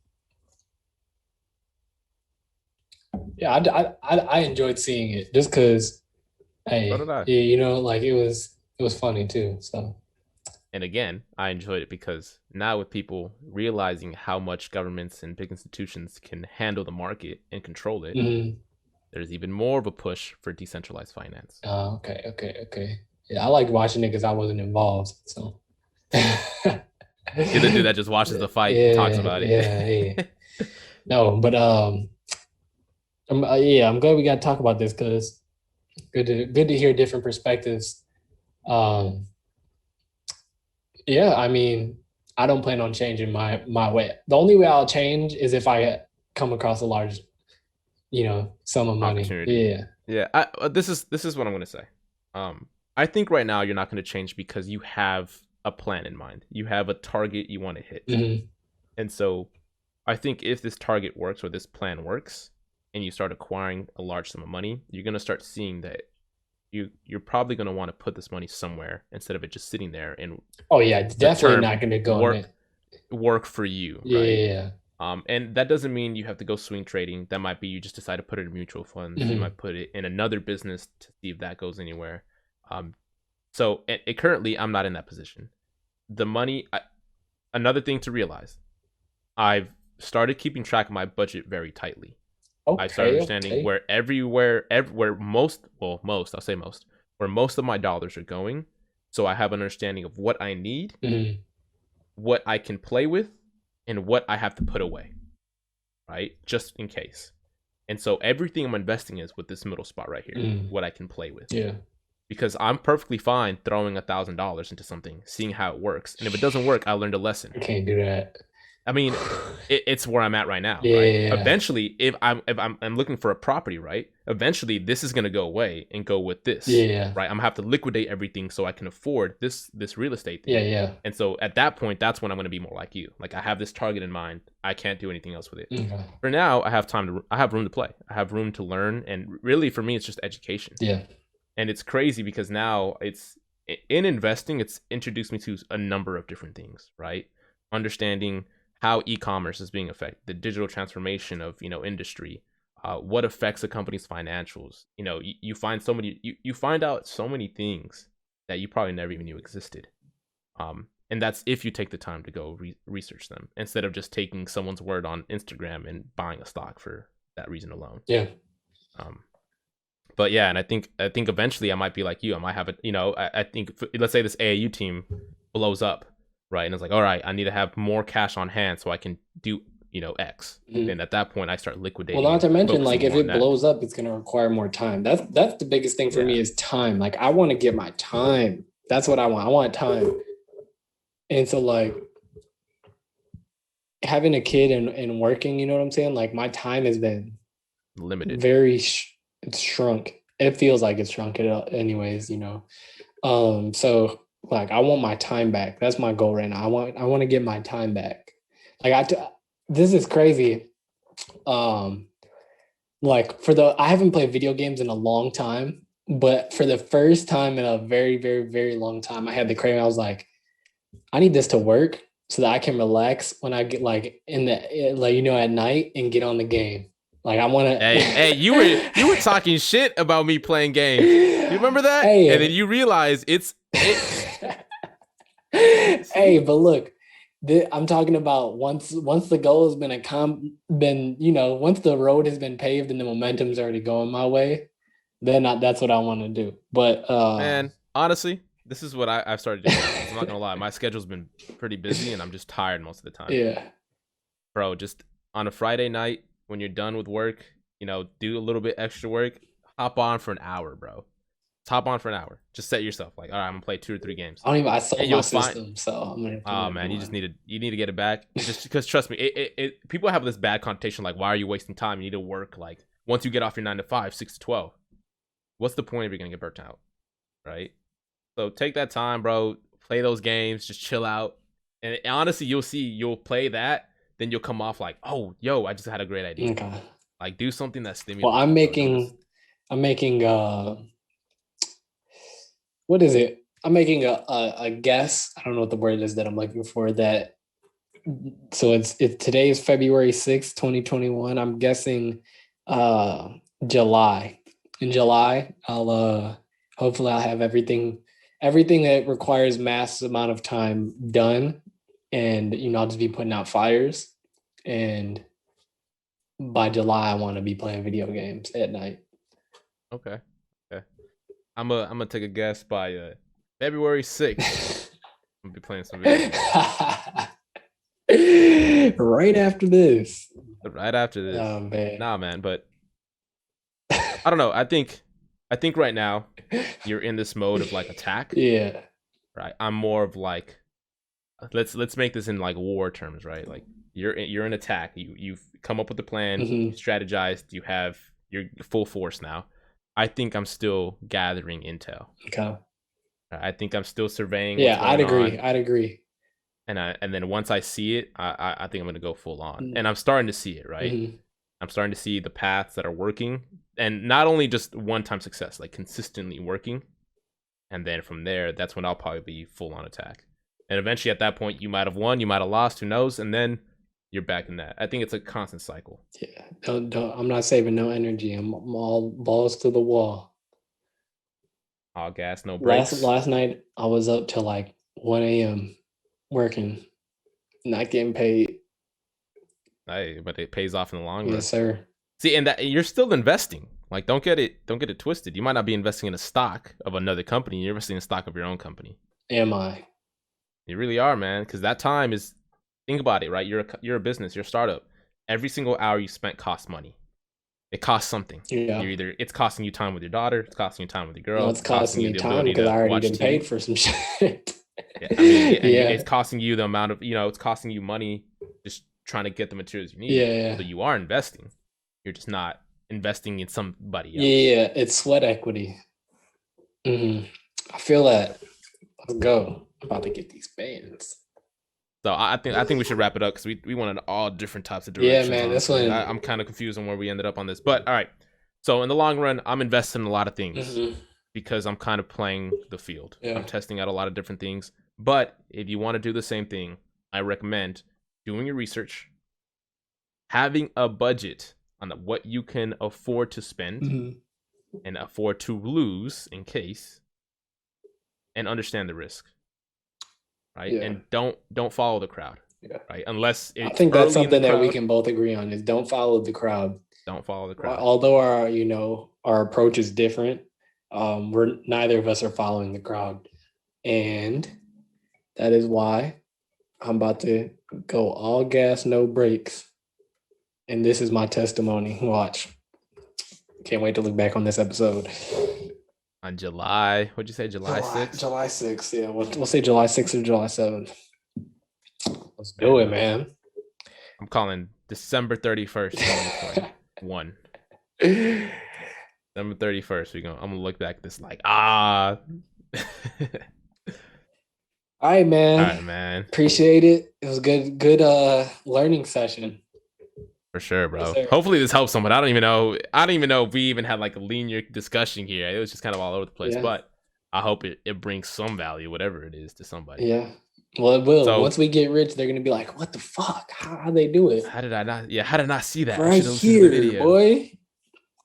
I enjoyed seeing it just because, hey, like it was funny too. So. And again, I enjoyed it because now with people realizing how much governments and big institutions can handle the market and control it, there's even more of a push for decentralized finance. Okay. Yeah, I liked watching it because I wasn't involved. So you're the dude that just watches the fight and talks about it. Yeah. No, but I'm glad we got to talk about this because good to hear different perspectives. Yeah, I mean, I don't plan on changing my way. The only way I'll change is if I come across a large, sum of money. Yeah. This is what I'm gonna say. I think right now you're not going to change because you have a plan in mind. You have a target you want to hit. Mm-hmm. And so I think if this target works or this plan works and you start acquiring a large sum of money, you're going to start seeing that you're probably going to want to put this money somewhere instead of it just sitting there and it's definitely not going to go work for you. Yeah. Right? And that doesn't mean you have to go swing trading. That might be you just decide to put it in mutual funds. Mm-hmm. You might put it in another business to see if that goes anywhere. So currently I'm not in that position. The money, another thing to realize, I've started keeping track of my budget very tightly. I started understanding where most of my dollars are going. So I have an understanding of what I need, what I can play with, and what I have to put away, right? Just in case. And so everything I'm investing is with this middle spot right here, Mm. what I can play with. Yeah. Because I'm perfectly fine throwing $1,000 into something, seeing how it works. And if it doesn't work, I learned a lesson. I can't do that. I mean, it's where I'm at right now, Yeah. right? Eventually, if I'm looking for a property, right? Eventually, this is gonna go away and go with this, Yeah. right? I'm gonna have to liquidate everything so I can afford this real estate thing. Yeah. And so at that point, that's when I'm gonna be more like you. Like I have this target in mind. I can't do anything else with it. Okay. For now, I have room to play. I have room to learn, and really for me, it's just education. Yeah. And it's crazy because now it's in investing, it's introduced me to a number of different things, right? Understanding how e-commerce is being affected, the digital transformation of industry, what affects a company's financials. You find so many, you find out so many things that you probably never even knew existed. And that's if you take the time to go research them instead of just taking someone's word on Instagram and buying a stock for that reason alone. Yeah. But yeah, and I think eventually I might be like you. I might have it. I think let's say this AAU team blows up, right? And it's like, all right, I need to have more cash on hand so I can do X. Mm. And at that point, I start liquidating. Well, not to mention, focusing like if more on it that. blows up, it's gonna require more time. That's the biggest thing for me is time. Like I want to get my time. That's what I want. I want time. And so like having a kid and working, you know what I'm saying? Like my time has been limited. It's shrunk. It feels like it's shrunk anyways, So like I want my time back. That's my goal right now. I want to get my time back. Like this is crazy. Like I haven't played video games in a long time, but for the first time in a very, very, very long time, I had the craving. I was like, I need this to work so that I can relax when I get like at night and get on the game. Like I want to. Hey, you were talking shit about me playing games. You remember that? Hey. And then you realize it's. Hey, but look, I'm talking about once the goal has been once the road has been paved and the momentum's already going my way, then that's what I want to do. But man, honestly, this is what I've started doing. I'm not gonna lie, my schedule's been pretty busy and I'm just tired most of the time. Yeah, bro, just on a Friday night. When you're done with work, do a little bit extra work, hop on for an hour, bro. Just hop on for an hour. Just set yourself like, all right, I'm gonna play 2 or 3 games. I sold my system, so I'm gonna. Oh man, you need to get it back. Just because trust me, people have this bad connotation like, why are you wasting time? You need to work like once you get off your 9 to 5, 6 to 12. What's the point if you're gonna get burnt out, right? So take that time, bro. Play those games. Just chill out. And honestly, you'll play that. Then you'll come off like, oh, yo, I just had a great idea. Okay. Like do something that stimulates. Well, I'm making what is it? I'm making a guess. I don't know what the word is that I'm looking for. So it's today is February 6th, 2021. I'm guessing July. In July, hopefully I'll have everything that requires mass amount of time done. And, I'll just be putting out fires. And by July, I want to be playing video games at night. Okay. I'm gonna take a guess by February 6th. I'm gonna be playing some video games. Right after this. Oh, man. Nah, man, but I don't know. I think right now you're in this mode of like attack. Yeah. Right. I'm more of like, let's make this in like war terms, right? Like you're in attack. You've come up with a plan, you strategized, you have your full force now. I think I'm still gathering intel. Okay. I think I'm still surveying. Yeah, I'd agree. And then once I see it, I think I'm gonna go full on. And I'm starting to see it, right? Mm-hmm. I'm starting to see the paths that are working, and not only just one-time success, like consistently working. And then from there, that's when I'll probably be full on attack. And eventually, at that point, you might have won, you might have lost, who knows? And then you're back in that. I think it's a constant cycle. Yeah, don't. I'm not saving no energy. I'm all balls to the wall. All gas, no brakes. Last night, I was up till like 1 a.m. working, not getting paid. Hey, but it pays off in the long run. Yes, sir. See, and that you're still investing. Like, don't get it twisted. You might not be investing in a stock of another company. You're investing in a stock of your own company. Am I? You really are, man. Because that time is. Think about it, right? You're a business. You're a startup. Every single hour you spent costs money. it costs something. Yeah. It's costing you time with your daughter, it's costing you time with your girl, No, it's costing you me the time ability because I to already watch done TV. paid for some shit. Yeah, I mean, and Yeah. it's costing you the amount of, it's costing you money just trying to get the materials you need. Yeah. So you are investing. You're just not investing in somebody else. Yeah, it's sweat equity. I feel that. Let's go. I'm about to get these bands. So I think we should wrap it up because we wanted all different types of directions. Yeah, man, this honestly. one. I'm kind of confused on where we ended up on this, but all right. So in the long run, I'm investing in a lot of things because I'm kind of playing the field. Yeah. I'm testing out a lot of different things. But if you want to do the same thing, I recommend doing your research, having a budget on what you can afford to spend and afford to lose in case, and understand the risk. Right? Yeah. And don't follow the crowd. Yeah. Right? Unless it's I think that's early in the something that we crowd, can both agree on is don't follow the crowd. don't follow the crowd. Although our approach is different, neither of us are following the crowd. And that is why I'm about to go all gas, no brakes. And this is my testimony. Watch. Can't wait to look back on this episode. On July, what'd you say, July 6th? July 6th, yeah. We'll say July 6th or July 7th. Let's do it, man. I'm calling December 31st, 2021. December 31st, I'm gonna look back at this like, All right, man. All right, man. Appreciate it. It was good learning session. For sure, bro. Yes, hopefully this helps someone. I don't even know if we even had like a linear discussion here. It was just kind of all over the place. Yeah. But I hope it brings some value, whatever it is, to somebody. Yeah. Well, it will. So, once we get rich, they're gonna be like, "What the fuck? How they do it? How did I not? Yeah, how did I not see that? Right here, boy."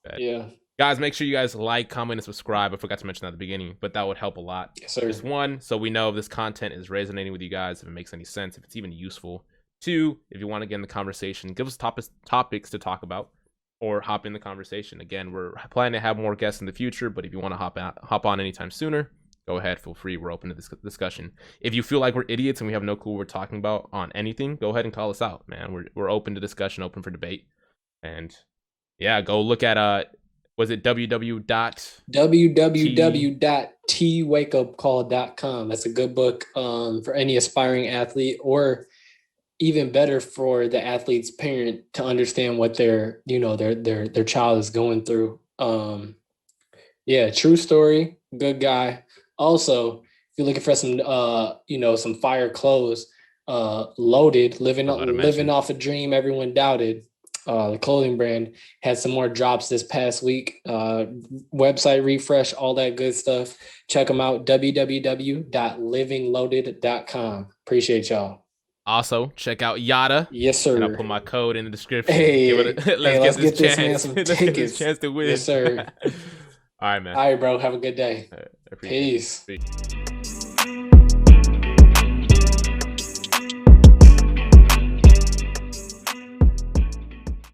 But, yeah. Guys, make sure you guys like, comment, and subscribe. I forgot to mention that at the beginning, but that would help a lot. Yes, sir. Just one, so we know if this content is resonating with you guys, if it makes any sense, if it's even useful. Two, if you want to get in the conversation, give us topics to talk about or hop in the conversation. Again, we're planning to have more guests in the future, but if you want to hop on anytime sooner, go ahead, feel free. We're open to this discussion. If you feel like we're idiots and we have no clue what we're talking about on anything, go ahead and call us out, man. We're open to discussion, open for debate. And yeah, go look at was it www.twakeupcall.com. That's a good book for any aspiring athlete, or even better for the athlete's parent to understand what their child is going through. Yeah, true story, good guy. Also, if you're looking for some some fire clothes, Loaded, living off a dream everyone doubted. The clothing brand had some more drops this past week. Website refresh, all that good stuff. Check them out, www.livingloaded.com. Appreciate y'all. Also, check out Yatta. Yes, sir. And I'll put my code in the description. Hey, let's get this chance. Let's get this chance to win. Yes, sir. All right, man. All right, bro. Have a good day. Peace.